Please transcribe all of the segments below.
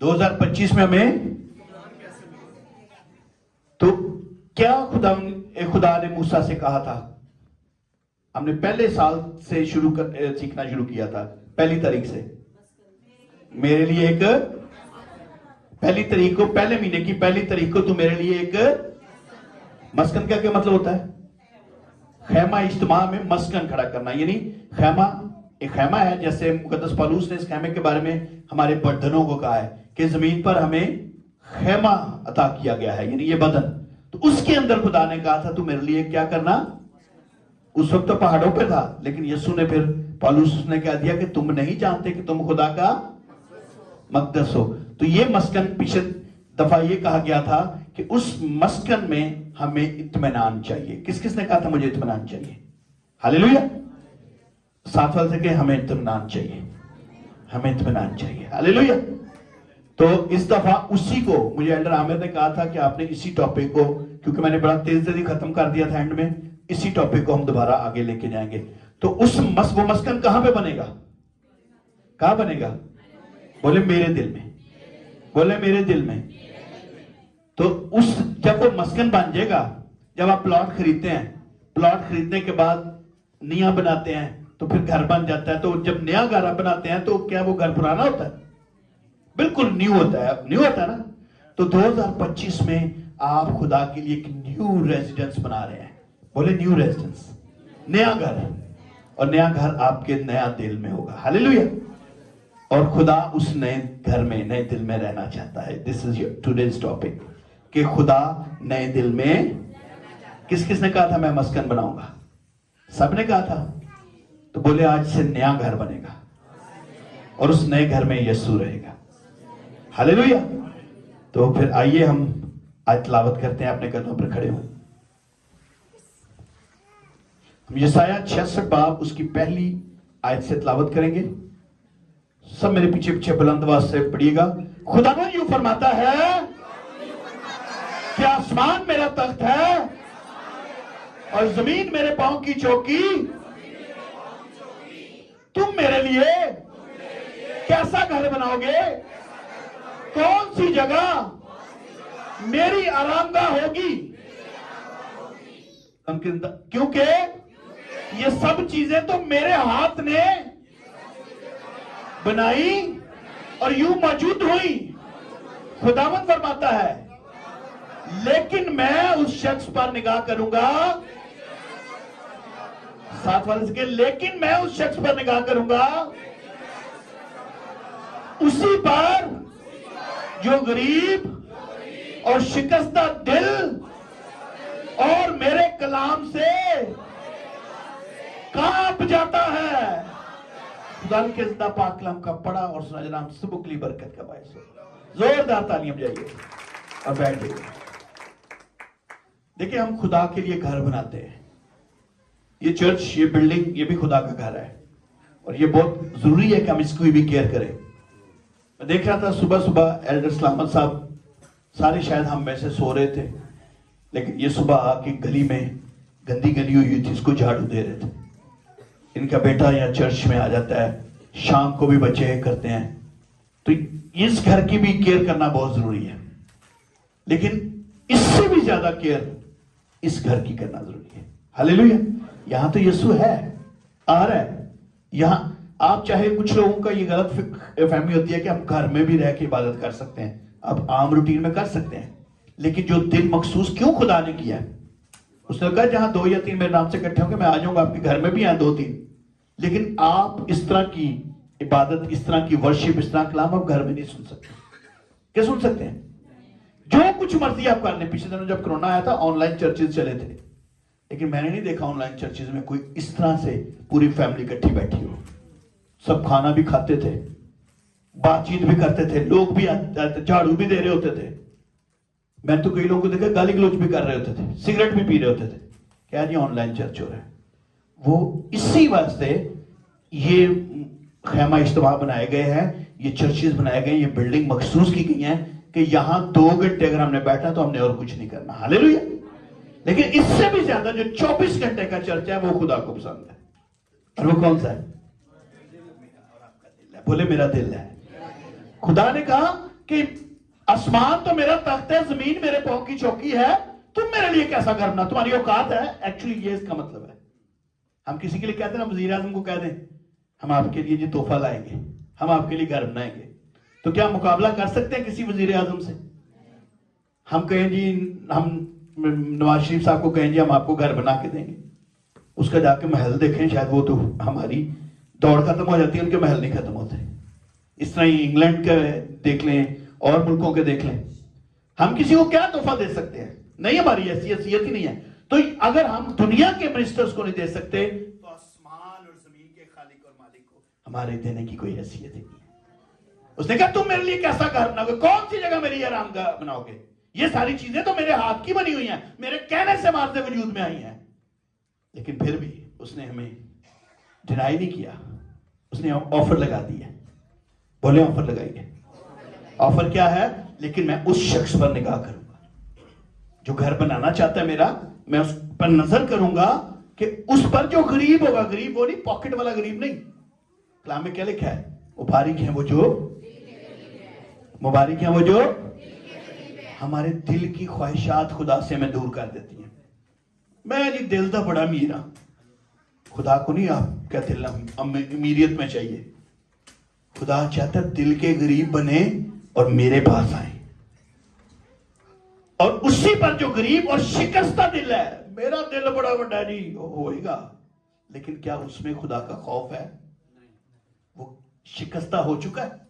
2025 में हमें तो क्या खुदा ने मूसा से कहा था? हमने पहले साल से सीखना शुरू किया था, पहली तारीख से। मेरे लिए एक पहली तारीख को, पहले महीने की पहली तारीख को तू मेरे लिए एक मस्कन का क्या मतलब होता है? खैमा इज्तिमा में मस्कन खड़ा करना, यानी खैमा एक खैमा है। जैसे मुकद्दस पौलुस ने इस खैमे के बारे में हमारे बर्दनों को कहा है कि जमीन पर हमें खैमा अता किया गया है, यानी ये बदन। तो उसके अंदर खुदा ने कहा था तू मेरे लिए क्या करना। उस वक्त तो पहाड़ों पे था, लेकिन यीशु ने फिर पौलुस ने कह दिया कि तुम नहीं जानते कि तुम खुदा का मकदस हो। तो ये मस्कन पिछले दफा ये कहा गया था कि उस मस्कन में हमें इत्मीनान चाहिए। किस किस ने कहा था मुझे इत्मीनान चाहिए? हालेलुया। साथ वाले से कि हमें इत्मीनान चाहिए, हमें इत्मीनान चाहिए। हालेलुया। तो इस दफा उसी को मुझे एल्डर आमिर ने कहा था कि आपने इसी टॉपिक को, क्योंकि मैंने बड़ा तेजी खत्म कर दिया था एंड में, इसी टॉपिक को हम दोबारा आगे लेके जाएंगे। तो उस वो मस्कन कहां पे बनेगा? कहां बनेगा? बोले मेरे दिल में, बोले मेरे दिल में। तो उस जब वो मस्कन बन जाएगा, जब आप प्लॉट खरीदते हैं, प्लॉट खरीदने के बाद निया बनाते हैं तो फिर घर बन जाता है। तो जब नया घर आप बनाते हैं तो क्या वो घर पुराना होता है? बिल्कुल न्यू होता है, न्यू होता है ना। तो 2025 में आप खुदा के लिए एक न्यू रेजिडेंस बना रहे हैं। बोले न्यू रेजिडेंस, नया घर। और नया घर आपके नया दिल में होगा। हालेलुया। और खुदा उस नए घर में, नए दिल में रहना चाहता है। दिस इज टुडेज टॉपिक कि खुदा नए दिल में। किस किस ने कहा था मैं मस्कन बनाऊंगा? सब ने कहा था। तो बोले आज से नया घर बनेगा और उस नए घर में यीशु रहेगा। हालेलुया। तो फिर आइए हम आज तिलावत करते हैं, अपने कदमों पर खड़े हो। हम यशायाह 66 बाब उसकी पहली आयत से तिलावत करेंगे। सब मेरे पीछे पीछे बुलंद आवाज से पढ़िएगा। खुदावंद यूं फरमाता है कि आसमान मेरा तख्त है और जमीन मेरे पांव की चौकी। तुम मेरे लिए कैसा घर बनाओगे? कौन सी जगह मेरी आरामगाह होगी? क्योंकि ये सब चीजें तो मेरे हाथ ने बनाई और यूं मौजूद हुई। खुदावंद फरमाता है, लेकिन मैं उस शख्स पर निगाह करूंगा। साथ वाले से, लेकिन मैं उस शख्स पर निगाह करूंगा, उसी पर जो गरीब और शिकस्ता दिल और मेरे कलाम से कांप जाता है। खुदा के जिंदा पाक कलाम का पढ़ा और सुना जनाब सबक ली बरकत का बायस हो। जोरदार तालियां बजाइए और बैठ जाइए। देखिए, हम खुदा के लिए घर बनाते हैं। ये चर्च, ये बिल्डिंग, ये भी खुदा का घर है और ये बहुत जरूरी है कि हम इसको भी केयर करें। मैं देख रहा था सुबह सुबह एल्डर सलामत साहब, सारे शायद हम में से सो रहे थे, लेकिन ये सुबह आके गली में गंदी गली हुई थी, इसको झाड़ू दे रहे थे। इनका बेटा यहाँ चर्च में आ जाता है, शाम को भी बच्चे करते हैं। तो इस घर की भी केयर करना बहुत जरूरी है, लेकिन इससे भी ज्यादा केयर इस घर की करना जरूरी है। हालेलुया। यहां तो यीशु है, आ रहा है। यहां आप चाहे, कुछ लोगों का ये गलत फहमी होती है कि हम घर में भी रह के इबादत कर सकते हैं। आप आम रूटीन में कर सकते हैं, लेकिन जो दिन मखसूस क्यों खुदा ने किया है, उसने कहा जहां 2 या 3 मेरे नाम से इकट्ठे होंगे मैं आ जाऊंगा। आपके घर में भी हैं 2-3, लेकिन आप इस तरह की इबादत, इस तरह की वर्शिप, इस तरह कलाम आप घर में नहीं सुन सकते। क्या सुन सकते हैं? जो कुछ मर्जी आप कर लें। पिछले दिनों जब कोरोना आया था, ऑनलाइन चर्चेज चले थे, लेकिन मैंने नहीं देखा ऑनलाइन चर्चेज में कोई इस तरह से पूरी फैमिली इकट्ठी बैठी हो। सब खाना भी खाते थे, बातचीत भी करते थे, लोग भी आते थे, झाड़ू भी दे रहे होते थे। मैं तो कई लोगों को देखा गाली गलौज भी कर रहे होते थे, सिगरेट भी पी रहे होते थे। क्या जी ऑनलाइन चर्च हो रहा है? वो इसी वास्ते ये खैमा इज्तिमा बनाए गए हैं, ये चर्चेज बनाए गए, ये बिल्डिंग मखसूस की गई है कि यहां 2 घंटे अगर हमने बैठा तो हमने और कुछ नहीं करना। हालेलुया। लेकिन इससे भी ज्यादा जो 24 घंटे का चर्च है वो खुदा को पसंद है। और वो कौन सा है? बोले मेरा दिल है। खुदा ने कहा कि आसमान तो मेरा तख्त है, जमीन मेरे पांव की चौकी है, तुम मेरे लिए कैसा घर बना, तुम्हारी औकात है। एक्चुअली ये इसका मतलब है। हम किसी के लिए कहते हैं ना, वजीर आजम को कह दें हम आपके लिए जी तोहफा लाएंगे, हम आपके लिए घर बनाएंगे, तो क्या मुकाबला कर सकते हैं किसी वजीर आजम से? हम कहें जी, हम नवाज शरीफ साहब को कहें जी हम आपको घर बना के देंगे, उसका जाके महल देखें, शायद वो तो हमारी दौड़ खत्म हो जाती है, उनके महल नहीं खत्म होते। इस तरह ही इंग्लैंड के देख लें और मुल्कों के देख लें, हम किसी को क्या तोहफा दे सकते हैं? नहीं, हमारी ऐसी हैसियत ही नहीं है। तो अगर हम दुनिया के मिनिस्टर्स को नहीं दे सकते तो आसमान और जमीन के खालिक और मालिक को हमारे देने की कोई हैसियत ही नहीं है। उसने कहा तुम मेरे लिए कैसा घर बनाओगे, कौन सी जगह मेरी आराम का बनाओगे? ये सारी चीजें तो मेरे हाथ की बनी हुई हैं, मेरे कहने से मारते वजूद में आई हैं। लेकिन फिर भी उसने हमें डिनाई नहीं किया, उसने ऑफर लगा दी है। बोले ऑफर लगाइए। ऑफर क्या है? लेकिन मैं उस शख्स पर निगाह करूंगा जो घर बनाना चाहता है मेरा, मैं उस पर नजर करूंगा कि उस पर जो गरीब होगा, गरीब वो नहीं, पॉकेट वाला गरीब नहीं। कलाम में क्या लिखा है? मुबारक है वो जो, मुबारक है वो जो हमारे दिल की ख्वाहिशात खुदा से हमें दूर कर देती हैं। मैं जी दिल तो बड़ा अमीर हाँ, खुदा को नहीं आपका दिल अमीरियत में चाहिए। खुदा चाहता दिल के गरीब बने और मेरे पास आए, और उसी पर जो गरीब और शिकस्ता दिल है, मेरा दिल बड़ा बड़ा जी होएगा, लेकिन क्या उसमें खुदा का खौफ है? वो शिकस्ता हो चुका है।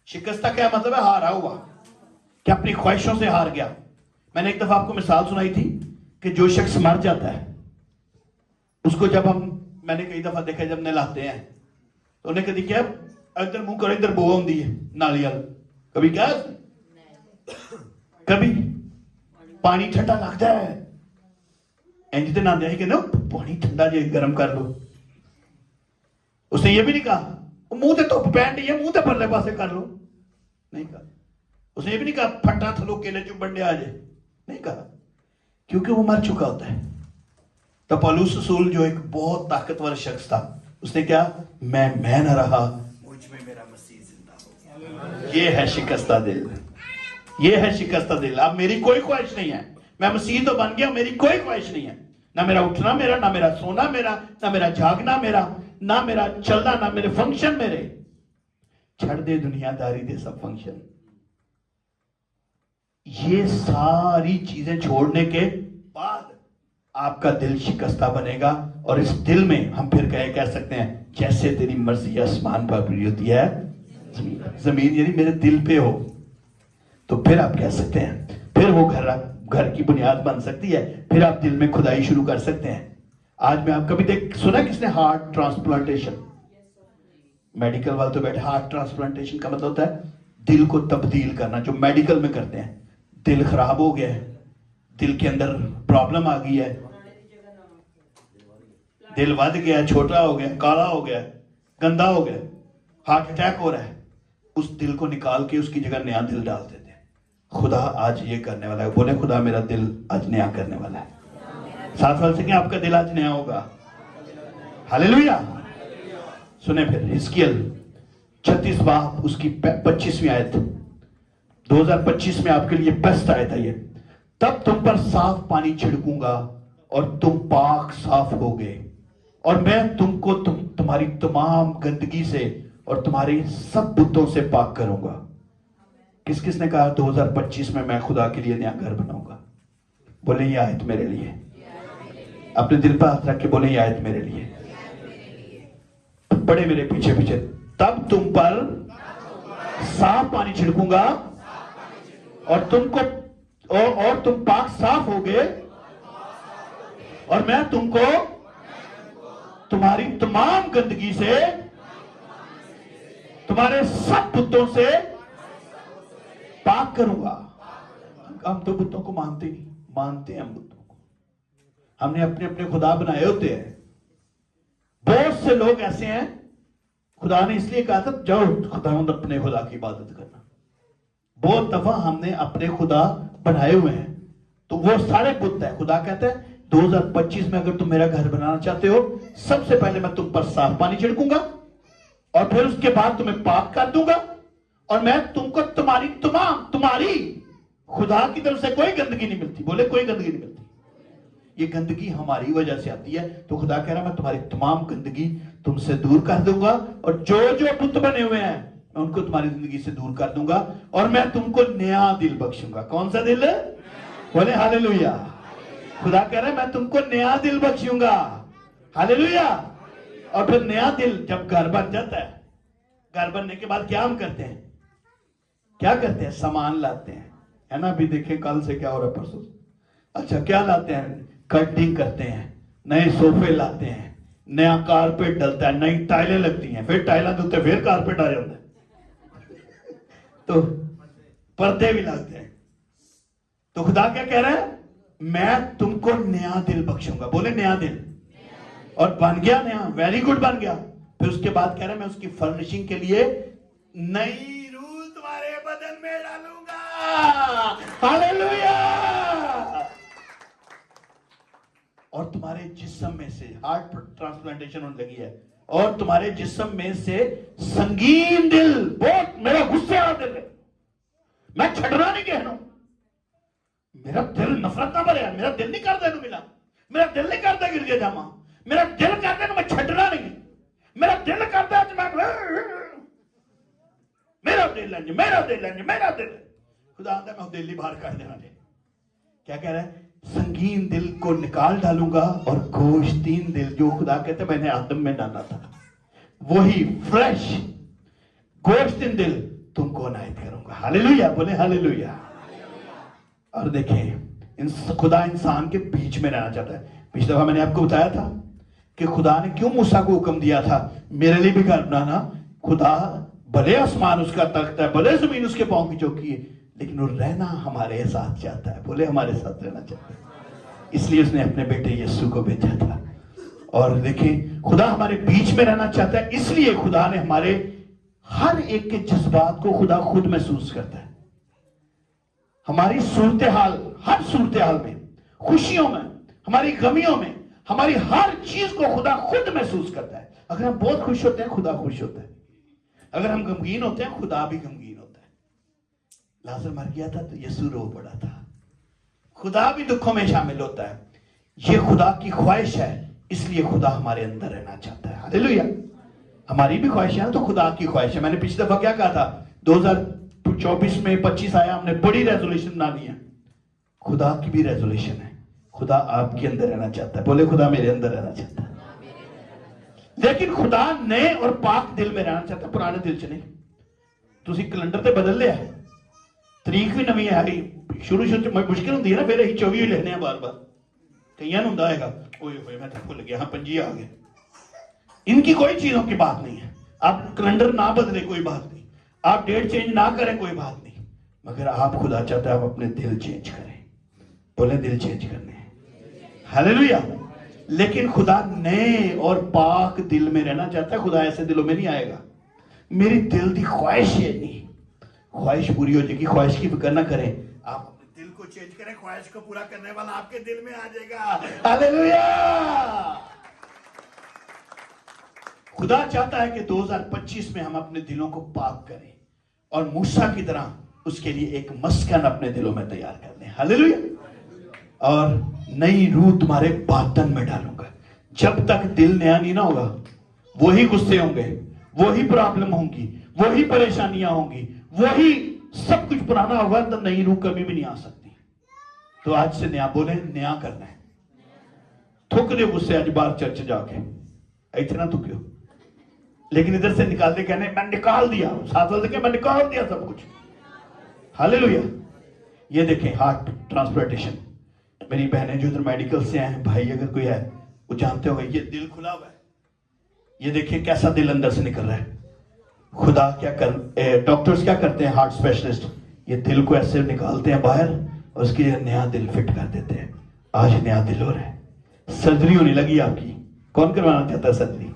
शिकस्ता क्या मतलब है? हारा हुआ, क्या अपनी ख्वाहिशों से हार गया। मैंने एक दफा आपको मिसाल सुनाई थी कि जो शख्स मर जाता है उसको जब मैंने कई दफा देखा जब नहलाते हैं तो उन्हें कभी क्या इधर मुंह करो, इधर बो होती है नालियाल, कभी क्या, कभी पानी ठंडा लगता है इंज तो ना दे कि ना पानी ठंडा जे गर्म कर लो। उसने ये भी नहीं कहा मुंह ते धुप पैन दी है, मुंह ते परले पासे कर लो, नहीं कहा। उसने ये भी नहीं कहा फटा थलो केले चुबन दे आज, नहीं कहा, क्योंकि वो मर चुका होता है। तो पौलुस रसूल जो एक बहुत ताकतवर शख्स था, उसने क्या, मैं न रहा, मुझ में मेरा मसीह जिंदा हो गया। ये है शिकस्ता दिल, ये है शिकस्ता दिल। अब मेरी कोई ख्वाहिश नहीं है, मैं मसीह तो बन गया, मेरी कोई ख्वाहिश नहीं है, ना मेरा उठना मेरा, ना मेरा सोना मेरा, ना मेरा जागना मेरा, ना मेरा चलना, ना मेरे फंक्शन मेरे। छड़ दे दुनियादारी दे सब फंक्शन। ये सारी चीजें छोड़ने के बाद आपका दिल शिकस्ता बनेगा, और इस दिल में हम फिर कह सकते हैं जैसे तेरी मर्जी आसमान पर पूरी होती है जमीन, यानी मेरे दिल पे हो, तो फिर आप कह सकते हैं, फिर वो घर की बुनियाद बन सकती है, फिर आप दिल में खुदाई शुरू कर सकते हैं। आज मैं आप कभी सुना किसने हार्ट ट्रांसप्लांटेशन? मेडिकल वाले तो बैठे, हार्ट ट्रांसप्लांटेशन का मतलब होता है दिल को तब्दील करना, जो मेडिकल में करते हैं। दिल खराब हो गया है, दिल के अंदर प्रॉब्लम आ गई है, दिल वध गया, छोटा हो गया, काला हो गया, गंदा हो गया, हार्ट अटैक हो रहा है, उस दिल को निकाल के उसकी जगह नया दिल डाल देते हैं। खुदा आज ये करने वाला है। बोले खुदा मेरा दिल आज नया करने वाला है। साथ साल से क्या आपका दिल आज नया होगा? हालेलुया। सुने फिर हिजकिय्याल 36 बाब उसकी 25वीं आयत, 2025 में आपके लिए बेस्ट आयत है ये। तब तुम पर साफ पानी छिड़कूंगा और तुम पाक साफ होगे, और मैं तुमको तुम्हारी तमाम गंदगी से और तुम्हारी सब बुतों से पाक करूंगा। किस किस ने कहा 2025 में मैं खुदा के लिए नया घर बनाऊंगा? बोले ये आयत मेरे लिए। अपने दिल पर हाथ रख के बोले ये आयत मेरे लिए। बड़े मेरे पीछे पीछे, तब तुम पर साफ पानी छिड़कूंगा और तुम पाक साफ होगे, और मैं तुमको तुम्हारी तमाम गंदगी से, तुम्हारे सब बुतों से पाक करूंगा। हम तो बुतों को मानते नहीं, मानते हैं हम बुतों को, हमने अपने अपने खुदा बनाए होते हैं। बहुत से लोग ऐसे हैं, खुदा ने इसलिए कहा था जाओ खुदावंद अपने खुदा की इबादत करना। बहुत दफा हमने अपने खुदा बनाए हुए हैं, तो वो सारे बुत है। खुदा कहता है 2025 में अगर तुम मेरा घर बनाना चाहते हो, सबसे पहले मैं तुम पर साफ पानी छिड़कूंगा, और फिर उसके बाद तुम्हें पाक कर दूंगा, और मैं तुमको तुम्हारी खुदा की तरफ से कोई गंदगी नहीं मिलती। बोले कोई गंदगी नहीं मिलती। ये गंदगी हमारी वजह से आती है। तो खुदा कह रहा है मैं तुम्हारी तमाम गंदगी तुमसे दूर कर दूंगा, और जो जो बुत बने हुए हैं मैं उनको तुम्हारी जिंदगी से दूर कर दूंगा, और मैं तुमको नया दिल बख्शूंगा। कौन सा दिल? बोले हालेलुया। खुदा कह रहा है मैं तुमको नया दिल बख्शूंगा। हालेलुया। और फिर नया दिल जब घर बन जाता है, घर बनने के बाद क्या हम करते हैं? क्या करते हैं? सामान लाते हैं, है ना। अभी देखें कल से क्या हो रहा है, परसों। अच्छा, क्या लाते हैं? कटिंग करते हैं, नए सोफे लाते हैं, नया कारपेट डलता है, नई टाइलें लगती हैं, फिर टाइलें धोते फिर कारपेट आ जाता है तो पर्दे भी लगते हैं। तो खुदा क्या कह रहा है? मैं तुमको नया दिल बख्शूंगा। बोले नया दिल। और बन गया नया, वेरी गुड बन गया। फिर उसके बाद कह रहा है मैं उसकी फर्निशिंग के लिए नई रूह तुम्हारे बदन में डालूंगा। हालेलुया। और तुम्हारे जिस्म में से, हार्ट ट्रांसप्लांटेशन होने लगी है, और तुम्हारे जिस्म में से संगीन दिल, बहुत मेरा गुस्से वाला दिल है, मैं छड़ना नहीं कहना, मेरा दिल नफरत ना भरे, मेरा दिल नहीं करता इन्हें मिला, मेरा दिल नहीं करता गिर गया जामा, मेरा दिल करता है मैं छड़ना नहीं, मेरा दिल करता है मैं मेरा दिल खुदा आंदा मैं दिल ही बाहर कर देना। क्या कह रहा है? संगीन दिल को निकाल डालूंगा, और गोश्तीन दिल, जो खुदा कहते मैंने आदम में डाला था, वही फ्रेश गोश्तीन दिल तुमको अनायत करूंगा। हालेलुया। बोले हालेलुया। और देखें खुदा इंसान के बीच में रहना चाहता है। पिछली दफा मैंने आपको बताया था कि खुदा ने क्यों मूसा को हुक्म दिया था मेरे लिए भी घर बनाना। खुदा भले आसमान उसका तख्त है, भले जमीन उसके पांव की चौकी है, लेकिन वो रहना हमारे साथ चाहता है। बोले हमारे साथ रहना चाहता है। इसलिए उसने अपने बेटे यीशु को भेजा था। और देखिए खुदा हमारे बीच में रहना चाहता है, इसलिए खुदा ने हमारे हर एक के जज्बात को खुदा खुद महसूस करता है। हमारी सूरत हाल, हर सूरत हाल में, खुशियों में, हमारी गमियों में, हमारी हर चीज को खुदा खुद महसूस करता है। अगर हम बहुत खुश होते हैं खुदा खुश होता है, अगर हम गमगीन होते हैं खुदा भी गमगीन होता है। लाजर मर गया था तो यीशु रो पड़ा था। खुदा भी दुखों में शामिल होता है। ये खुदा की ख्वाहिश है, इसलिए खुदा हमारे अंदर रहना चाहता है। हालेलुया। हमारी भी ख्वाहिश है तो खुदा की ख्वाहिश है। मैंने पिछली दफा क्या कहा था? 2024 में 25 आया, हमने बड़ी रेजोल्यूशन बना ली है। खुदा की भी रेजोल्यूशन है, खुदा आपके अंदर रहना चाहता है। बोले खुदा मेरे अंदर रहना चाहता है। लेकिन खुदा नए और पाक दिल में रहना चाहता है, पुराने दिल च नहीं। तुसी कैलेंडर ते बदल लिया, तरीक भी नवी आ गई। शुरू मुश्किल होंगी है ना, फिर अं 24 लिखने बार बार, कई होंगे मैं तो भुल गया, हाँ 25 आ गए। इनकी कोई चीजों की बात नहीं है। आप कैलेंडर ना बदले कोई बात नहीं, आप डेट चेंज ना करें कोई बात नहीं, मगर आप खुदा चाहता है आप अपने दिल चेंज करें। बोले दिल चेंज करने। हालेलुया। लेकिन खुदा नए और पाक दिल में रहना चाहता है। खुदा ऐसे दिलों में नहीं आएगा मेरी दिल की ख्वाहिश है नहीं, ख्वाहिश पूरी हो जाएगी। ख्वाहिश की फिक्र ना करें, आप अपने दिल को चेंज करें, ख्वाहिश को पूरा करने वाला आपके दिल में आ जाएगा। हालेलुया। खुदा चाहता है कि 2025 में हम अपने दिलों को पाक करें और मूसा की तरह उसके लिए एक मस्कन अपने दिलों में तैयार कर लें। हालेलुया। और नई रूह तुम्हारे बातन में डालूंगा। जब तक दिल नया नहीं ना होगा, वही गुस्से होंगे, वही प्रॉब्लम होंगी, वही परेशानियां होंगी, वही सब कुछ पुराना होगा, तो नई रूह कभी भी नहीं आ सकती। तो आज से नया, बोले नया करना है। थूक दो गुस्से आज बाहर चर्च जाके, इतना थूक्यो, लेकिन इधर से निकाल दे, कहने मैं निकाल दिया, साथ वाले के मैं निकाल दिया सब कुछ। हालेलुया। ये देखें हार्ट ट्रांसप्लांटेशन, मेरी बहनें जो इधर मेडिकल से आए हैं, भाई अगर कोई है वो जानते होंगे, ये दिल खुला हुआ है। ये देखिए कैसा दिल अंदर से निकल रहा है। खुदा क्या कर, डॉक्टर्स क्या करते हैं, हार्ट स्पेशलिस्ट, ये दिल को ऐसे निकालते हैं बाहर और उसके लिए नया दिल फिट कर देते हैं। आज नया दिल हो रहा है। सर्जरी होने लगी आपकी, कौन करवाना चाहता है सर्जरी?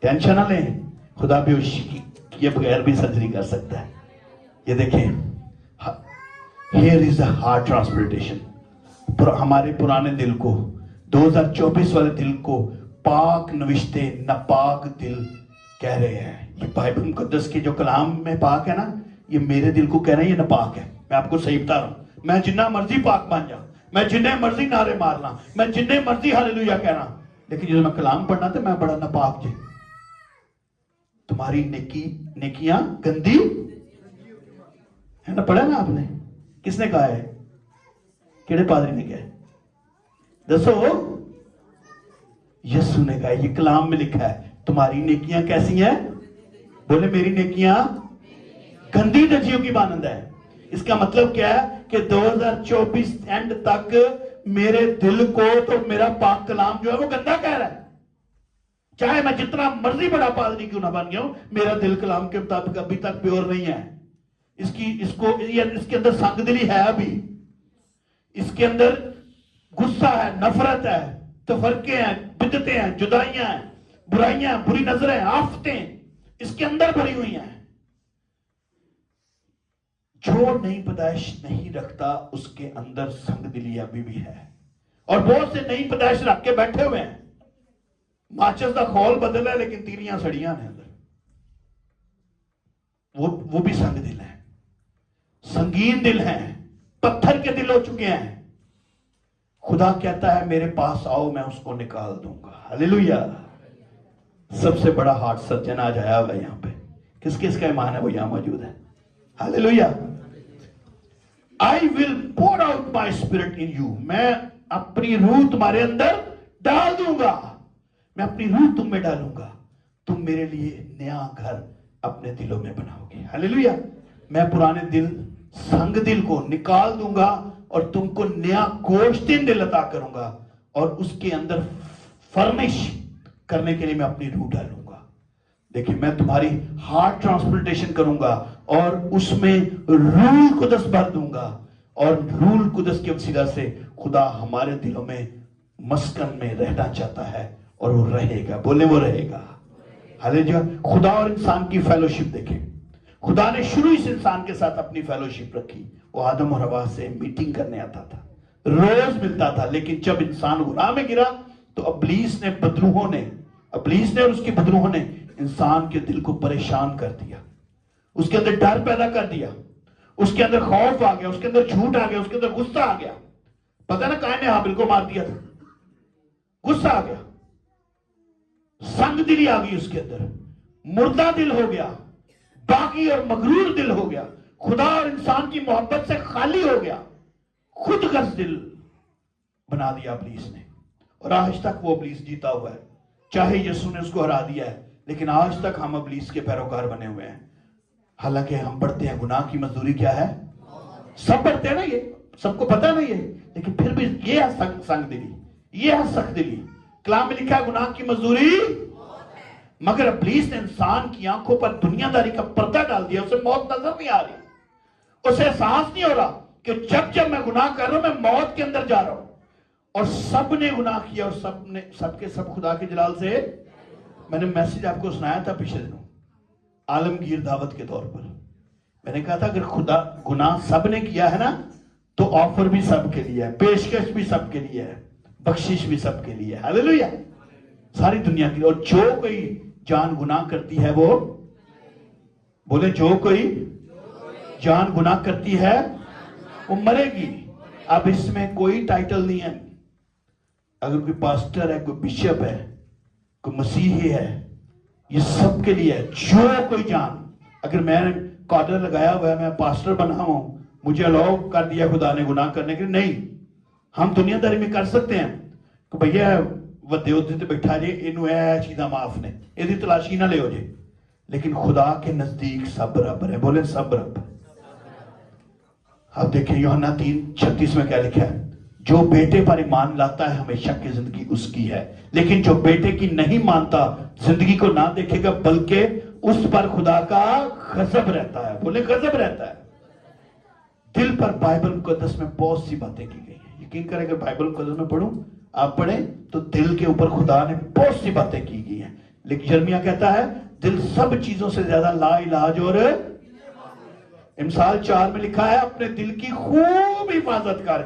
टेंशन ना लें, खुदा भी उसके बगैर भी सर्जरी कर सकता है। ये देखें, here is the heart transplantation. हमारे पुराने दिल को, 2024 वाले दिल को पाक नविश्ते नापाक दिल कह रहे हैं। ये बाइबल मुकद्दस के जो कलाम में पाक है ना, ये मेरे दिल को कह रहा है ये नापाक है। मैं आपको सही बता रहा हूं, मैं जिन्ना मर्जी पाक बन जा, मैं जिन्ने मर्जी नारे मारना, मैं जिन्ने मर्जी हालेलुया कहना, लेकिन जो मैं कलाम पढ़ना तो मैं बड़ा नापाक जी। तुम्हारी नेकियां गंदी है ना, पढ़ा ना आपने? किसने कहा है? केड़े पादरी ने कहा है? दसो। यीशु ने कहा, ये कलाम में लिखा है तुम्हारी नेकियां कैसी हैं? बोले मेरी नेकियां गंदी नजियों की मानंद है। इसका मतलब क्या है कि 2024 एंड तक मेरे दिल को तो मेरा पाक कलाम जो है वो गंदा कह रहा है। चाहे मैं जितना मर्जी बड़ा पादरी क्यों ना बन गया हूं, मेरा दिल कलाम के मुताबिक अभी तक प्योर नहीं है। इसके अंदर संगदिली है, अभी इसके अंदर गुस्सा है, नफरत है, तफरके हैं, बिदतें हैं, जुदाइयां हैं, बुराइयां, बुरी नजरें, आफतें इसके अंदर भरी हुई हैं। जो नई पैदाइश नहीं रखता उसके अंदर संगदिली अभी भी है। और बहुत से नई पैदाइश रख के बैठे हुए हैं, माचिस का खोल बदल है लेकिन तीलियां सड़ियां ने अंदर, वो भी संग दिल है, संगीन दिल है, पत्थर के दिल हो चुके हैं। खुदा कहता है मेरे पास आओ, मैं उसको निकाल दूंगा। हालेलुया। सबसे बड़ा हार्ट सर्जन आज आया हुआ है यहां पे। किस किस का ईमान है वो यहां मौजूद है? Hallelujah. I will pour out my spirit in you, मैं अपनी रूह तुम्हारे अंदर डाल दूंगा, मैं अपनी रूह तुम में डालूंगा, तुम मेरे लिए नया घर अपने दिलों में बनाओगे। हालेलुया। मैं पुराने दिल, संग दिल को निकाल दूंगा और तुमको नया गोश्तिन दिल अता करूंगा, और उसके अंदर फर्निश करने के लिए मैं अपनी रूह डालूंगा। देखिए, मैं तुम्हारी हार्ट ट्रांसप्लांटेशन करूंगा और उसमें रूह कुदस भर दूंगा, और रूह कुदस के वसीला से खुदा हमारे दिलों में मस्कन में रहना चाहता है, और वो रहेगा। बोले वो रहेगा। हालेलुया। खुदा और इंसान की फेलोशिप देखें, खुदा ने शुरू इस इंसान के साथ अपनी फेलोशिप रखी। वो आदम और हवा से मीटिंग करने आता था, रोज मिलता था, लेकिन जब इंसान गुनाह में गिरा तो इब्लीस ने और उसकी बदरूहों ने इंसान के दिल को परेशान कर दिया, उसके अंदर डर पैदा कर दिया, उसके अंदर खौफ आ गया, उसके अंदर झूठ आ गया, उसके अंदर गुस्सा आ गया। पता ना कायन ने हाबिल को मार दिया था, गुस्सा आ गया, संग दिली आ गई उसके अंदर, मुर्दा दिल हो गया, बागी और मगरूर दिल हो गया, खुदा और इंसान की मोहब्बत से खाली हो गया, खुद गर्ज दिल बना दिया इब्लीस ने। और आज तक वो इब्लीस जीता हुआ है, चाहे यीशु ने उसको हरा दिया है, लेकिन आज तक हम इब्लीस के पैरोकार बने हुए हैं। हालांकि हम पढ़ते हैं गुनाह की मजदूरी क्या है, सब पढ़ते हैं ना, ये सबको पता नहीं है, लेकिन फिर भी ये है संग दिली, ये है सख्त दिली। कलाम में लिखा है गुनाह की मजदूरी, मगर इब्लीस ने इंसान की आंखों पर दुनियादारी का पर्दा डाल दिया, उसे मौत नजर नहीं आ रही, उसे एहसास नहीं हो रहा कि जब जब मैं गुनाह कर रहा हूं मैं मौत के अंदर जा रहा हूं। और सब ने गुनाह किया और सबके सब खुदा के जलाल से। मैंने मैसेज आपको सुनाया था पिछले दिनों आलमगीर दावत के तौर पर, मैंने कहा था अगर खुदा गुनाह सब ने किया है ना, तो ऑफर भी सबके लिए है, पेशकश भी सबके लिए है, बख्शिश भी सबके लिए है। हालेलुया। सारी दुनिया की। और जो कोई जान गुनाह करती है वो, बोले जो कोई जान गुनाह करती है वो मरेगी। अब इसमें कोई टाइटल नहीं है, अगर कोई पास्टर है, कोई बिशप है, कोई मसीही है, ये सबके लिए है। जो कोई जान, अगर मैंने कॉर्डर लगाया हुआ है, मैं पास्टर बना हूं, मुझे अलाउ कर दिया खुदा ने गुनाह करने के लिए, नहीं, हम दुनियादारी में कर सकते हैं कि भैया वड्डे उहदे ते बैठा जे, इनू ए चीज़ां माफ ने, इसकी तलाशी ना लियो जे, लेकिन खुदा के नजदीक सब बराबर है। बोले सब बराबर। अब देखिए यूहन्ना 3:36 में क्या लिखा है, जो बेटे पर ईमान लाता है हमेशा की जिंदगी उसकी है, लेकिन जो बेटे की नहीं मानता जिंदगी को ना देखेगा, बल्कि उस पर खुदा का गजब रहता है। बोले गजब रहता है। दिल पर बाइबल मुकद्दस में बहुत सी बातें की गई हैं। यकीन करें अगर बाइबल मुकद्दस में पढ़ूं, आप पढ़ें तो दिल के ऊपर खुदा ने बहुत सी बातें की गई हैं। लेकिन यिर्मयाह कहता है दिल सब चीजों से ज्यादा लाइलाज और मिसाल 4 में लिखा है अपने दिल की खूब हिफाजत कर,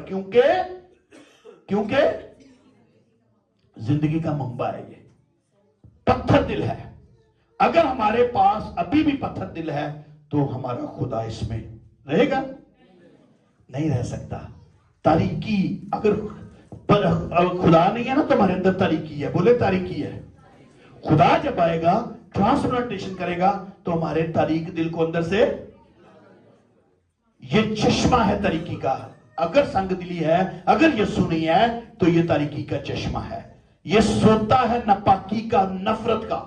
क्योंकि जिंदगी का मंबा है ये। पत्थर दिल है, अगर हमारे पास अभी भी पत्थर दिल है तो हमारा खुदा इसमें रहेगा? नहीं रह सकता। तारीकी अगर खुदा नहीं है ना, तो हमारे अंदर तारीकी है। बोले तारीकी है। खुदा जब आएगा, ट्रांसप्लांटेशन करेगा, तो हमारे तारीक दिल को अंदर से, ये चश्मा है तारीकी का। अगर संग दिली है, अगर यीशु नहीं है, तो ये तारीकी का चश्मा है। ये सोता है नापाकी का, नफरत का,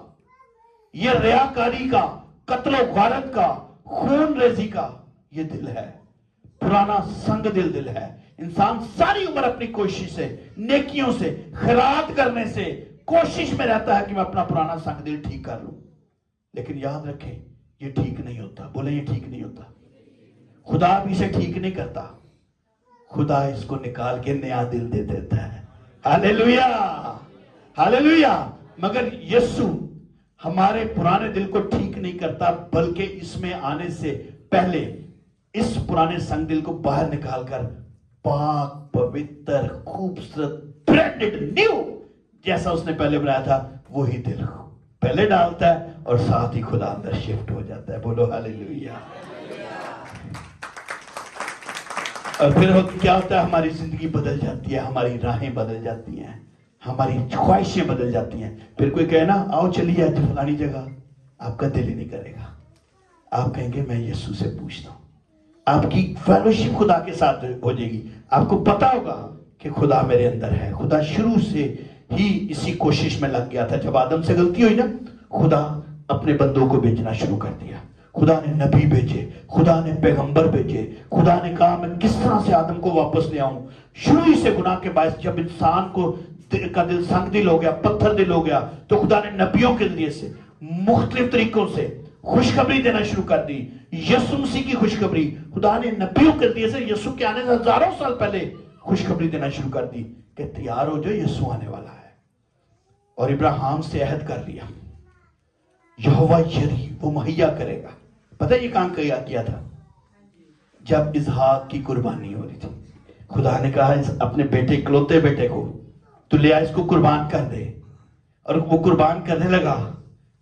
ये रियाकारी का, कत्लो गारत का, खून रेजी का ये दिल है। पुराना संग दिल है। इंसान सारी उम्र अपनी कोशिश से, नेकियों से, खैरात करने से कोशिश में रहता है कि मैं अपना पुराना संग दिल ठीक कर लूं। लेकिन याद रखें, ये ठीक नहीं होता। बोले ये ठीक नहीं होता। खुदा भी इसे ठीक नहीं करता। खुदा इसको निकाल के नया दिल दे देता है। Hallelujah, hallelujah. मगर यीशु हमारे पुराने दिल को ठीक नहीं करता, बल्कि इसमें आने से पहले इस पुराने संग दिल को बाहर निकालकर पाक, पवित्र, खूबसूरत, ब्रांडेड न्यू, जैसा उसने पहले बनाया था, वही दिल पहले डालता है और साथ ही खुदा अंदर शिफ्ट हो जाता है। बोलो हालेलुया। और फिर क्या होता है? हमारी जिंदगी बदल जाती है, हमारी राहें बदल जाती हैं, हमारी ख्वाहिशें बदल जाती हैं। फिर कोई कहे ना, आओ चलिए आज फलानी जगह, आपका दिल ही नहीं करेगा। आप कहेंगे मैं यीशु से पूछता हूं। आपकी फेलोशिप खुदा के साथ हो जाएगी। आपको पता होगा कि खुदा मेरे अंदर है। खुदा शुरू से ही इसी कोशिश में लग गया था। जब आदम से गलती हुई ना, खुदा अपने बंदों को भेजना शुरू कर दिया। खुदा ने नबी भेजे, खुदा ने पैगंबर भेजे। खुदा ने कहा मैं किस तरह से आदम को वापस ले आऊं। शुरू ही से गुनाह के बायस जब इंसान को का दिल संग दिल हो गया, पत्थर दिल हो गया, तो खुदा ने नबियों के जरिए से मुख्तलिफ तरीकों से खुशखबरी देना शुरू कर दी। यीशु मसीह की खुशखबरी खुदा ने नबियों के जरिए से यीशु के आने से हजारों साल पहले खुशखबरी देना शुरू कर दी कि तैयार हो जाओ, यीशु आने वाला है। और इब्राहिम से अहद कर लिया, यहोवा यरी वो मुहैया करेगा। पता है ये काम किया था जब इसहाक की कुर्बानी हो रही थी। खुदा ने कहा अपने बेटे, इकलौते बेटे को तू ले आ, इसको कुर्बान कर दे। और वो कुर्बान करने लगा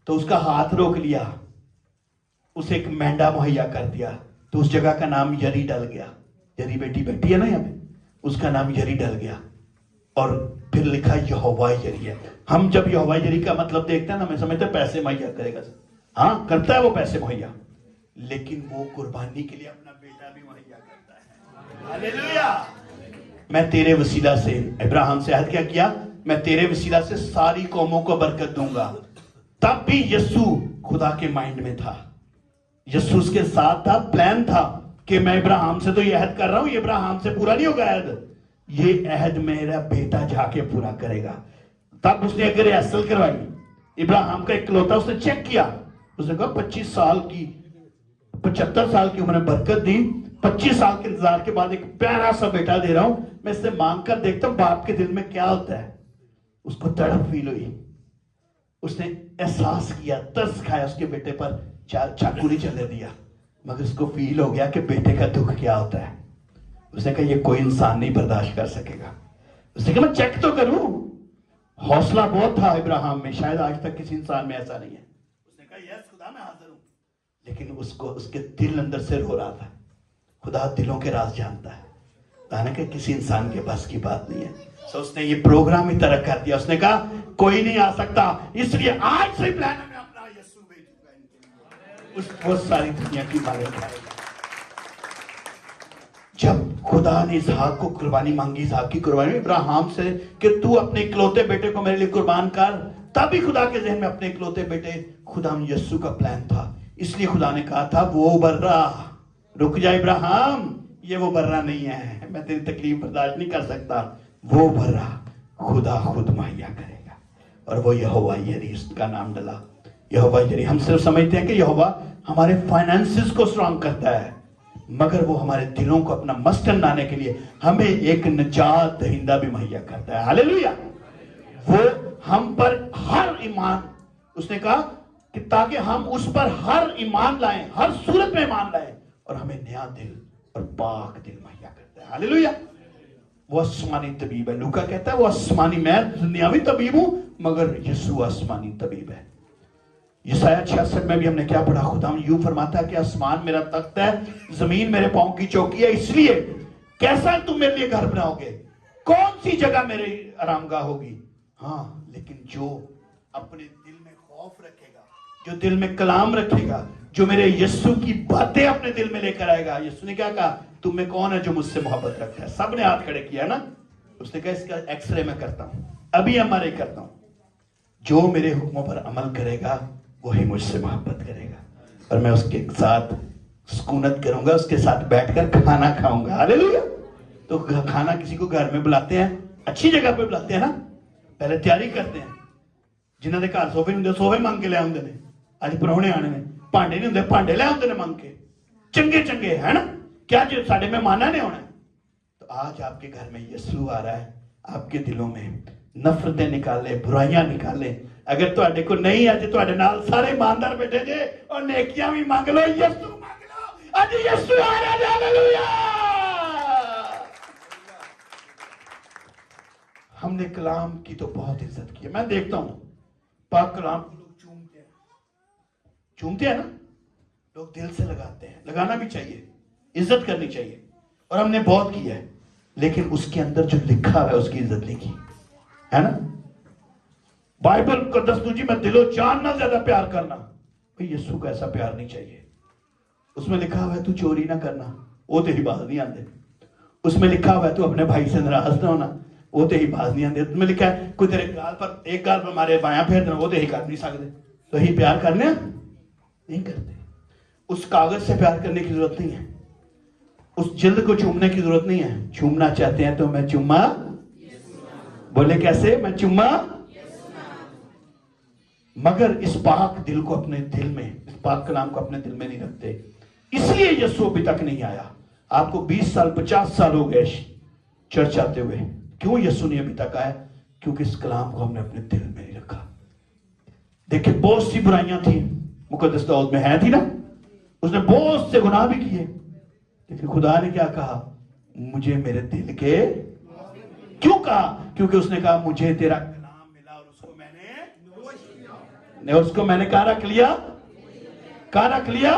तो उसका हाथ रोक लिया, उसे एक मेंढा मुहैया कर दिया। तो उस जगह का नाम यरी डल गया। यरी बेटी बैठी है ना यहाँ पे, उसका नाम यरी डल गया। और फिर लिखा यहोवा यरी है। हम जब यहोवा यरी का मतलब देखते हैं ना, हमें समझते हैं पैसे मुहैया करेगा। हाँ करता है वो पैसे मुहैया, लेकिन वो कुर्बानी के लिए अपना बेटा भी मुहैया करता है। हालेलुया। मैं तेरे वसीला से, इब्राहिम से अहद क्या किया? मैं तेरे वसीला से सारी कौमों को बरकत दूंगा। तब भी यीशु खुदा के माइंड में था, यीशु उसके साथ था, प्लान था कि मैं इब्राहिम से तो ये अहद कर रहा हूं, ये इब्राहिम से पूरा नहीं होगा अहद, ये अहद मेरा बेटा जाके पूरा करेगा। तब उसने अगर रिहर्सल करवाई, इब्राहिम का इकलौता, उसने चेक किया। उसने कहा 25 साल की, 75 साल की उम्र में बरकत दी, 25 साल के इंतजार के बाद एक प्यारा सा बेटा दे रहा हूं, मैं इससे मांग कर देखता हूं बाप के दिल में क्या होता है। उसको तड़प फील हुई, उसने एहसास किया, तरस खाया उसके बेटे पर, चाकू नहीं चलने दिया, मगर उसको फील हो गया कि बेटे का दुख क्या होता है। उसने कहा ये कोई इंसान नहीं बर्दाश्त कर सकेगा। उसने कहा मैं चेक तो करूं। हौसला बहुत था इब्राहिम में, शायद आज तक किसी इंसान में ऐसा नहीं है। उसने कहा यस खुदा मैं हाजिर हूं, लेकिन उसको उसके दिल अंदर से रो रहा था। खुदा दिलों के राज जानता है, कहने कि किसी इंसान के बस की बात नहीं है। तो उसने ये प्रोग्राम ही तरक कर दिया। उसने कहा कोई नहीं आ सकता, इसलिए आज से प्लान में अपना यीशु भेज दूंगा। उस वो सारी दुनिया की मालिक है। जब खुदा ने इसहाक को कुर्बानी मांगी, इसहाक की कुर्बानी इब्राहिम से कि तू अपने इकलौते बेटे को मेरे लिए कुर्बान कर, तभी खुदा के जहन में अपने इकलौते बेटे खुदा यीशु का प्लान था। इसलिए खुदा ने कहा था वो बर्रा, रुक जा इब्राहिम, ये वो बर्रा नहीं है, मैं तेरी तकलीफ बर्दाश्त नहीं कर सकता। वो बर्रा खुदा खुद मुहैया करेगा। और वो यहोवा यरी, उसका नाम डला यहोवा यरी। हम सिर्फ समझते हैं कि यहोवा हमारे फाइनेंसेस को स्ट्रांग करता है, मगर वो हमारे दिलों को अपना मस्टन लाने के लिए हमें एक निजात दहिंदा भी मुहैया करता है। हालेलुया। वो हम पर हर ईमान, उसने कहा कि ताकि हम उस पर हर ईमान लाएं, हर सूरत में ईमान लाएं, और हमें नया दिल और पाक दिल मुहैया करता है। हालेलुया। वो आसमानी तबीब है। लूका कहता है वो आसमानी, मैं दुनियावी तबीब हूं, मगर यीशु आसमानी तबीब है। यशायाह 66 में भी हमने क्या पढ़ा, खुदा यूं फरमाता है कि आसमान मेरा तख्त है, जमीन मेरे पांव की चौकी है, इसलिए कैसा तुम मेरे लिए घर बनाओगे, कौन सी जगह मेरी आरामगाह होगी। हाँ, लेकिन जो अपने दिल में खौफ रखेगा, जो दिल में कलाम रखेगा, जो मेरे यीशु की बातें अपने दिल में लेकर आएगा। यीशु ने क्या कहा, तुम में कौन है जो मुझसे मोहब्बत रखता है। सबने हाथ खड़े किया ना। उसने कहा इसका एक्सरे मैं करता हूं, अभी एमआरआई करता हूं। जो मेरे हुक्मों पर अमल करेगा वही मुझसे मोहब्बत करेगा, और मैं उसके साथ सुकूनत करूंगा, उसके साथ बैठकर खाना खाऊंगा। हालेलुया। तो खाना किसी को घर में बुलाते हैं, अच्छी जगह पे बुलाते हैं ना, पहले तैयारी करते हैं। जिन्होंने घर सोफे नहीं होंगे सोफे मंग के ले आते हैं। अज परौने आने ने, भांडे नहीं होंगे भांडे ले आते हैं मंग के, चंगे चंगे है ना। क्या जो साढ़े मेहमाना ने होना है। तो आज आपके घर में यीशु आ रहा है, आपके दिलों में नफरतें निकाले, बुराइयां निकाले। अगर तुहाडे को नहीं अज तुहाडे नाल सारे ईमानदार बैठे जे और नेकियां भी मांग लो, यीशु मांग लो, अज यीशु आ रहा है। हालेलुया। हमने कलाम की तो बहुत इज्जत की है। मैं देखता हूं पाक कलाम को लोग चूमते हैं ना, लोग दिल से लगाते हैं, लगाना भी चाहिए, इज्जत करनी चाहिए, और हमने बहुत की है। लेकिन उसके अंदर जो लिखा है उसकी इज्जत नहीं की है ना। बाइबल को दस्तू जी मैं दिलो जान ना ज्यादा प्यार करना, भाई यीशु का ऐसा प्यार नहीं चाहिए। उसमें लिखा हुआ है तू चोरी ना करना, वो तेरी बात नहीं आते। उसमें लिखा हुआ है तू अपने भाई से नाराज ना होना, वो तेरी बात नहीं आते। उसमें लिखा है कोई तेरे गाल पर एक गाल पर मारे बायां फेर देना, वो तेरी कर नहीं सकते। तो ही प्यार करने नहीं करते। उस कागज से प्यार करने की जरूरत नहीं है, उस जिल्द को चूमने की जरूरत नहीं है। चूमना चाहते हैं तो मैं चुम्मा, बोले कैसे, मैं चुम्मा। मगर इस पाक दिल को अपने दिल में, इस पाक कलाम को अपने दिल में नहीं रखते, इसलिए यीशु अभी तक नहीं आया। आपको 20 साल 50 साल हो गए चर्च आते हुए, क्यों यीशु नहीं अभी तक आया? क्योंकि इस कलाम को हमने अपने दिल में नहीं रखा। देखिए बहुत सी बुराइयां थी मुकद्दस दाऊद में, है थी ना, उसने बहुत से गुनाह भी किए, लेकिन खुदा ने क्या कहा, मुझे मेरे दिल के, क्यों कहा? क्योंकि उसने कहा मुझे तेरा कलाम मिला और उसको मैंने कहा रख लिया, कहा रख लिया।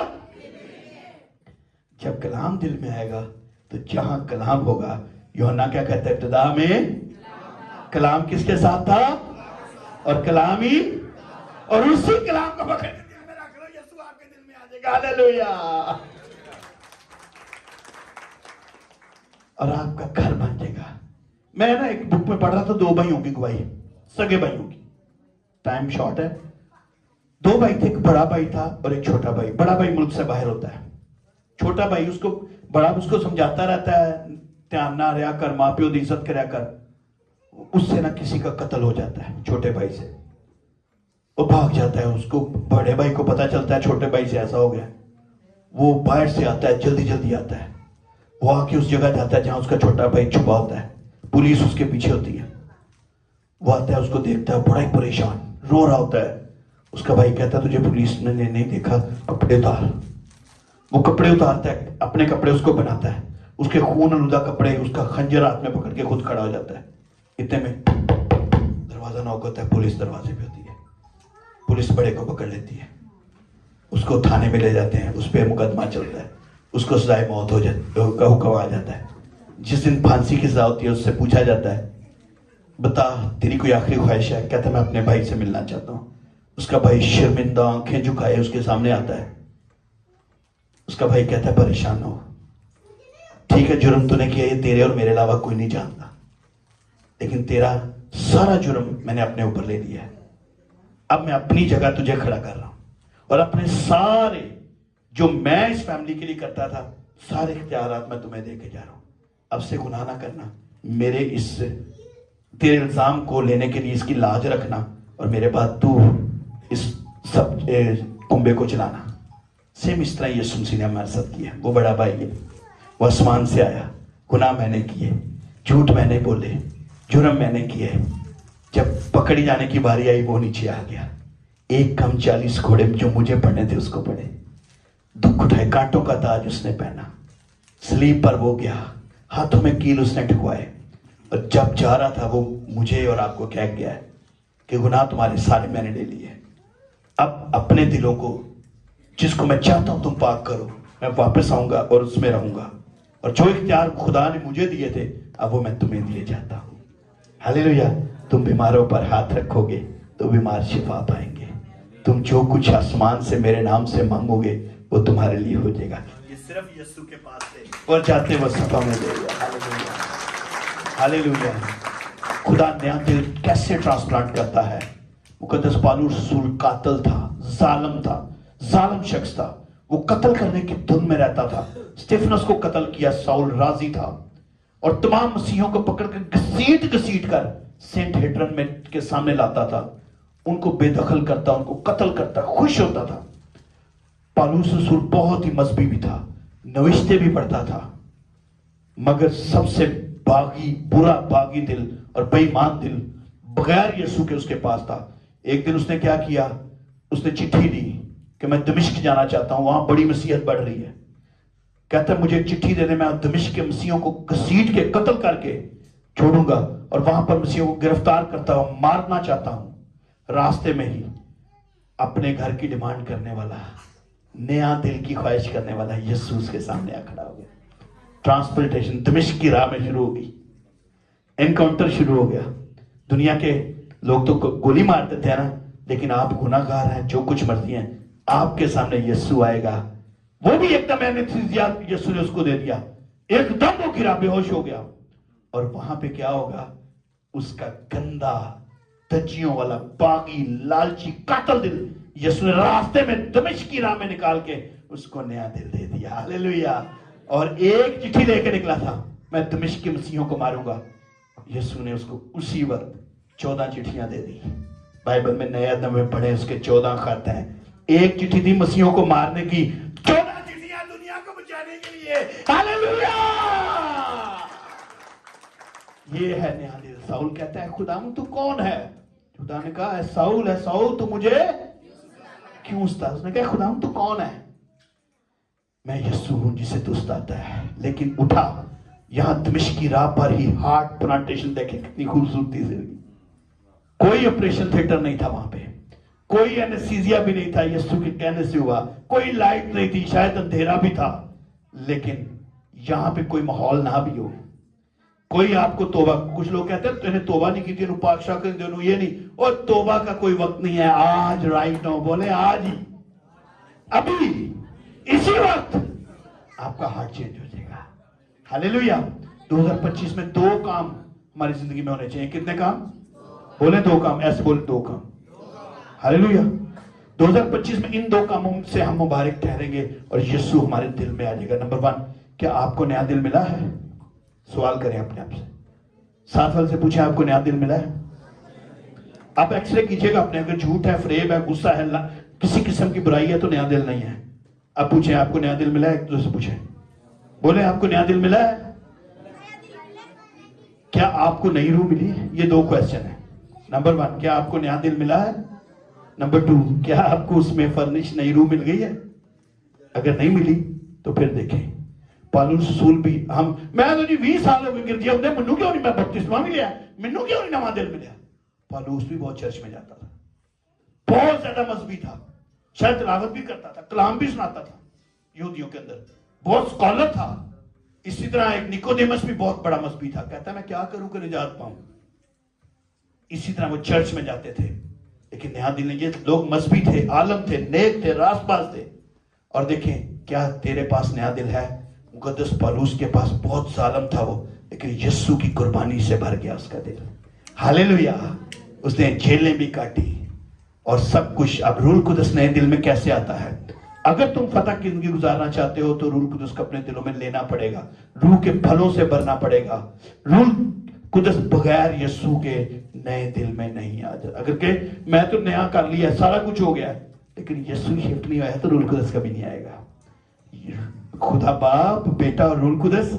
जब कलाम दिल में आएगा तो जहां कलाम होगा, यूहन्ना क्या कहता है, इब्तिदा में कलाम किसके साथ था, और कलाम ही, और उसी कलाम को पकड़ के दिल में रख लो, यीशु आपके दिल में आ जाएगा। हालेलुया। और आपका घर बन जाएगा। मैं ना एक बुक में पढ़ रहा था, 2 भाइयों की गवाही, सगे भाइयों की, टाइम शॉर्ट है। 2 भाई थे, एक बड़ा भाई था और एक छोटा भाई। बड़ा भाई मुल्क से बाहर होता है, छोटा भाई उसको, बड़ा उसको समझाता रहता है, ध्यान ना रहा कर, माँ प्यो की इज्जत कराया कर। उससे ना किसी का कत्ल हो जाता है, छोटे भाई से वो भाग जाता है। उसको बड़े भाई को पता चलता है छोटे भाई से ऐसा हो गया, वो बाहर से आता है, जल्दी जल्दी आता है, वो आके उस जगह जाता है जहां उसका छोटा भाई छुपा होता है। पुलिस उसके पीछे होती है, वो आता है, उसको देखता है, बड़ा ही परेशान रो रहा होता है। उसका भाई कहता है तुझे पुलिस ने नहीं देखा, कपड़े उतार। वो कपड़े उतारता है, अपने कपड़े उसको बनाता है, उसके खून आलूदा कपड़े, उसका खंजर हाथ में पकड़ के खुद खड़ा हो जाता है। इतने में दरवाजा नॉक होता है, पुलिस दरवाजे पे होती है। पुलिस बड़े को पकड़ लेती है, उसको थाने में ले जाते हैं, उस पर मुकदमा चलता है, उसको सजाए मौत हो जाती का हुक्म आ जाता है। जिस दिन फांसी की सजा होती है उससे पूछा जाता है बता तेरी कोई आखिरी ख्वाहिश है? कहता मैं अपने भाई से मिलना चाहता हूँ। उसका भाई शर्मिंदा आंखें झुकाए उसके सामने आता है। उसका भाई कहता है परेशान ना हो, ठीक है जुर्म तूने किया, ये तेरे और मेरे अलावा कोई नहीं जानता, लेकिन तेरा सारा जुर्म मैंने अपने ऊपर ले लिया है। अब मैं अपनी जगह तुझे खड़ा कर रहा हूं, और अपने सारे जो मैं इस फैमिली के लिए करता था, सारे इख्तियारात मैं तुम्हें दे के जा रहा हूं। अब से गुनाह ना करना, मेरे इस तेरे इल्जाम को लेने के लिए इसकी लाज रखना, और मेरे बाद तू इस सब कुंबे को चलाना। सेम इस तरह यीशु मसीह ने हमारे साथ किया। वो बड़ा भाई है, वो आसमान से आया, गुनाह मैंने किए, झूठ मैंने बोले, जुर्म मैंने किए। जब पकड़ी जाने की बारी आई वो नीचे आ गया, एक कम 40 घोड़े जो मुझे पढ़ने थे उसको पढ़े, दुख उठाए, कांटों का ताज उसने पहना, स्लीप पर वो गया, हाथों में कील उसने ठुकवाए, और जब जा रहा था वो मुझे और आपको कह गया कि गुनाह तुम्हारे सारे मैंने ले लिए, अब अपने दिलों को, जिसको मैं चाहता हूं तुम पाक करो, मैं वापस आऊंगा और उसमें रहूंगा, और जो इख्तियार खुदा ने मुझे दिए थे अब वो मैं तुम्हें दिए जाता हूं। हालेलुया। तुम बीमारों पर हाथ रखोगे तो बीमार शिफा पाएंगे। तुम जो कुछ आसमान से मेरे नाम से मांगोगे वो तुम्हारे लिए हो जाएगा। ये सिर्फ यीशु के पास से और जाते वो सफा में देगा। Hallelujah, hallelujah. खुदा नया दिल कैसे ट्रांसप्लांट करता है? मुकद्दस पौलुस रसूल कातिल था, जालिम था, जालिम शख्स था, वो कत्ल करने की धुन में रहता था। स्टेफनस को कत्ल किया, साउल राजी था और तमाम मसीहों को पकड़कर घसीट घसीट कर सेंट हेड्रन में के सामने लाता था, उनको बेदखल करता, उनको कत्ल करता, खुश होता था। पौलुस रसूल बहुत ही मजहबी भी था, नविश्ते भी पढ़ता था, मगर सबसे बुरा बागी दिल और बेईमान दिल बगैर यीशु के उसके पास था। एक दिन उसने क्या किया? उसने चिट्ठी दी कि मैं दमिश्क जाना चाहता हूं, वहां बड़ी मसीहत बढ़ रही है। कहता है मुझे एक चिट्ठी दे दे, मैं दमिश्क के मसीहों को घसीट के कत्ल करके छोड़ूंगा और वहां पर मसीहों को गिरफ्तार करता हूं, मारना चाहता हूं। रास्ते में ही अपने घर की डिमांड करने वाला, नया दिल की ख्वाहिश करने वाला यीशु उसके सामने आ खड़ा हो गया। ट्रांसप्लांटेशन दमिश्क की राह में शुरू होगी, एनकाउंटर शुरू हो गया। दुनिया के लोग तो गोली मार देते हैं ना, लेकिन आप गुनाहगार हैं, जो कुछ मर्जी हैं, आपके सामने यीशु आएगा। वो भी एकदम एनेस्थीसिया यीशु ने उसको दे दिया, एकदम वो गिरा, बेहोश हो गया। और वहां पे क्या होगा? उसका गंदा धज्जियों वाला बागी लालची कातिल दिल यीशु ने रास्ते में दमिश्क की राह में निकाल के उसको नया दिल दे दिया। हालेलुया। और एक चिट्ठी लेकर निकला था, मैं दमिश्क के मसीहों को मारूंगा। यीशु ने उसको उसी वक्त 14 चिट्ठियां दे दी। बाइबल में नए अदब में पढ़े, उसके 14 खत हैं। एक चिट्ठी थी मसीहों को मारने की, 14 चिट्ठियां दुनिया को बचाने के लिए। हालेलुया। ये है नया दिल। साउल कहता है खुदाम तू कौन है? खुदा ने कहा है साउल तू मुझे क्यों सता? उसने कहा खुदाम तू कौन है? मैं यीशु हूं जिसे तू सताता है। लेकिन उठा, यहां दमिश्क की राह पर ही हार्ट प्लांटेशन देखे कितनी खूबसूरती से। कोई ऑपरेशन थिएटर नहीं था वहां पे, कोई एनेस्थीसिया भी नहीं था, यीशु के कहने से हुआ। कोई लाइट नहीं थी, शायद अंधेरा भी था, लेकिन यहां पे कोई माहौल ना भी हो, कोई आपको तोबा, कुछ लोग कहते हैं तूने तोबा नहीं की थी, पाकशा कर दे, ये नहीं। और तोबा का कोई वक्त नहीं है, आज राइट नाउ बोले, आज ही, अभी, इसी वक्त आपका हार्ट चेंज हो जाएगा। हालेलुया। 2025 में 2 काम हमारी जिंदगी में होने चाहिए। कितने काम? बोले 2 काम, ऐसे बोले 2 काम। हालेलुया। 2025 में इन 2 कामों से हम मुबारक ठहरेंगे और यीशु हमारे दिल में आ जाएगा। नंबर 1, क्या आपको नया दिल मिला है? सवाल करें अपने आप से, 7 साल से पूछे आपको नया दिल मिला है? आप एक्सरे कीजिएगा अपने, अगर झूठ है, फ्रेब है, गुस्सा है, किसी किस्म की बुराई है तो नया दिल नहीं है। अब पूछे आपको नया दिल मिला है? एक दूसरे से पूछे, बोले आपको नया दिल मिला है? क्या आपको नई रूह मिली है? ये 2 क्वेश्चन है। नंबर 1, क्या आपको नया दिल मिला है? नंबर 2, क्या आपको उसमें फर्निश नई रूह मिल गई है? अगर नहीं मिली तो फिर देखें। पौलुस रसूल भी मैं तो जी 20 साल हो गए गिर गया, मैनू क्यों नहीं, मैं बपतिस्मा भी लिया, मैनू क्यों नहीं नवा दिल मिला? पौलुस भी बहुत चर्च में जाता था, बहुत ज्यादा मजहबी था, शायद तिलावत भी करता था, कलाम भी सुनाता था यहूदियों के अंदर, बहुत स्कॉलर था। इसी तरह एक निकोदेमस भी बहुत बड़ा मजहबी था, कहता मैं क्या करूं कि निजात पाऊं। इसी तरह वो चर्च में जाते थे, लेकिन नया दिल, ये लोग मजहबी थे, आलम थे, नेक थे, रासबाज थे। और देखें, क्या तेरे पास नया दिल है? मुकद्दस पौलुस के पास बहुत जालिम था वो, लेकिन यीशु की कुर्बानी से भर गया उसका दिल। हालेलुया। उसने जेलें भी काटी और सब कुछ। अब रूह कुदस नए दिल में कैसे आता है? अगर तुम फतह की जिंदगी गुजारना चाहते हो तो रूह कुदस को अपने दिलों में लेना पड़ेगा, रूह के फलों से भरना पड़ेगा। रूह कुदस बगैर यीशु के नए दिल में नहीं आ जाता। अगर के मैं तो नया कर लिया, सारा कुछ हो गया, लेकिन यीशु शिफ्ट नहीं आया तो रूह कुदस कभी नहीं आएगा। खुदा बाप, बेटा और रूह कुदस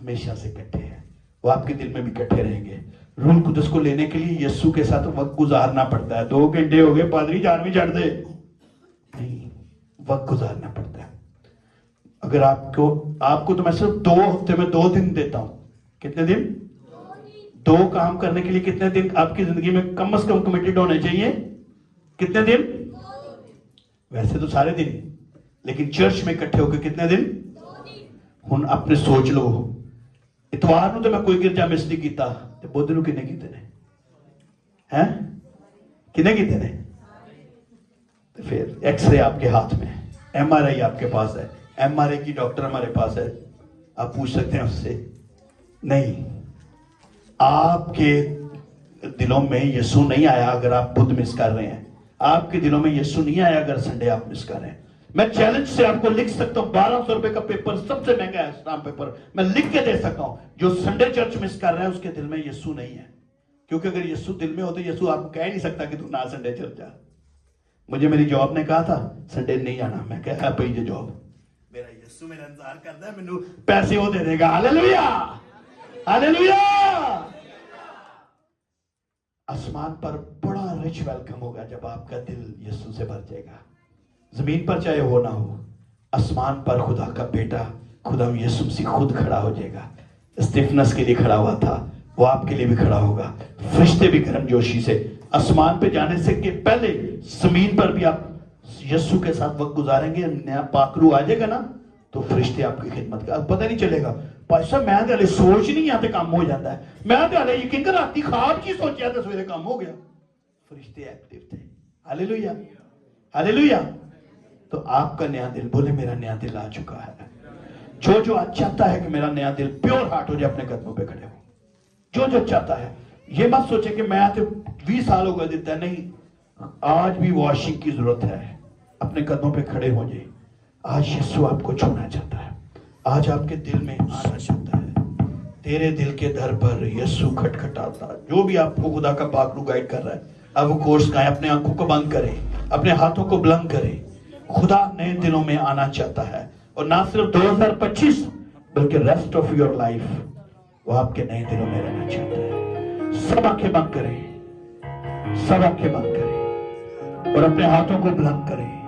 हमेशा से इकट्ठे हैं, वो आपके दिल में भी इकट्ठे रहेंगे। रूह कुदस को लेने के लिए यीशु के साथ वक्त गुजारना पड़ता है। 2 घंटे हो गए, पादरी जान भी चढ़ दे, नहीं, वक्त गुजारना पड़ता है। अगर आपको तो मैं सिर्फ 2 हफ्ते में 2 दिन देता हूं। कितने दिन? 2 काम करने के लिए कितने दिन आपकी जिंदगी में कम से कम कमिटेड होने चाहिए? कितने दिन? वैसे तो सारे दिन, लेकिन चर्च में इकट्ठे होकर कितने दिन? हुण अपने सोच लो, इतवार ਨੂੰ तो मैं कोई गिरजा मिस नहीं किया, तो बुध ਨੂੰ किन्ने कीते ने? हैं किन्ने कीते ने? तो फिर एक्सरे आपके हाथ में, एमआरआई आपके पास है, एमआरआई की डॉक्टर हमारे पास है, आप पूछ सकते हैं उससे? नहीं। आपके दिलों में यीशु नहीं आया अगर आप बुध मिस कर रहे हैं, आपके दिलों में यीशु नहीं आया अगर संडे आप मिस कर रहे हैं। मैं चैलेंज से आपको लिख सकता हूं, 1200 रुपए का पेपर, सबसे महंगा है स्टाम्प पेपर, मैं लिख के दे सकता हूं, जो संडे चर्च मिस कर रहा है उसके दिल में यीशु नहीं है। क्योंकि अगर यीशु दिल में हो तो यीशु आपको कह नहीं सकता कि तू ना संडे चर्च जा। मुझे मेरी जॉब ने कहा था संडे नहीं जाना, मैं कहा भाई ये जॉब मेरा यीशु मेरा इंतजार करता है, मैनू पैसे वो दे देगा। Hallelujah hallelujah. आसमान पर बड़ा रिच वेलकम होगा जब आपका दिल यीशु से भर जाएगा। जमीन पर चाहे हो ना हो, आसमान पर खुदा का बेटा खुदा यीशु मसीह खुद खड़ा हो जाएगा। स्टीफनस के लिए खड़ा हुआ था, वो आपके लिए भी खड़ा होगा। फरिश्ते भी गर्मजोशी से आसमान पे जाने से के पहले जमीन पर भी आप यीशु के साथ वक्त गुजारेंगे, नया पाखरू आ जाएगा ना, तो फरिश्ते आपकी खिदमत का पता नहीं चलेगा। भाई साहब मैं तो सोच नहीं आते काम हो जाता है, मैं तो यकीन कर राती खाब की सोचा तो सवेरे काम हो गया। फरिश्ते एक्टिव थे। Hallelujah hallelujah. तो आपका नया दिल, बोले मेरा नया दिल आ चुका है। जो जो आज चाहता है कि मेरा नया दिल प्योर हार्ट हो जाए, अपने कदमों पे खड़े हो। जो जो चाहता है, ये मत सोचे कि मैं तो 20 साल हो गए देता, नहीं, आज भी वॉशिंग की जरूरत है। अपने कदमों पे खड़े हो जाए। आज यीशु आपको छूना चाहता है, आज आपके दिल में आना चाहता है। तेरे दिल के दर पर यीशु खटखटाता। जो भी आपको खुदा का पाखरू गाइड कर रहा है, अब वो कोर्स का है, अपने आंखों को बंद करें, अपने हाथों को बुलंद करें। खुदा नए दिलों में आना चाहता है, और ना सिर्फ 2025 बल्कि रेस्ट ऑफ योर लाइफ वो आपके नए दिलों में रहना चाहता है। सब आंखें बंद करें, सब आंखें बंद करें और अपने हाथों को बुलंद करें।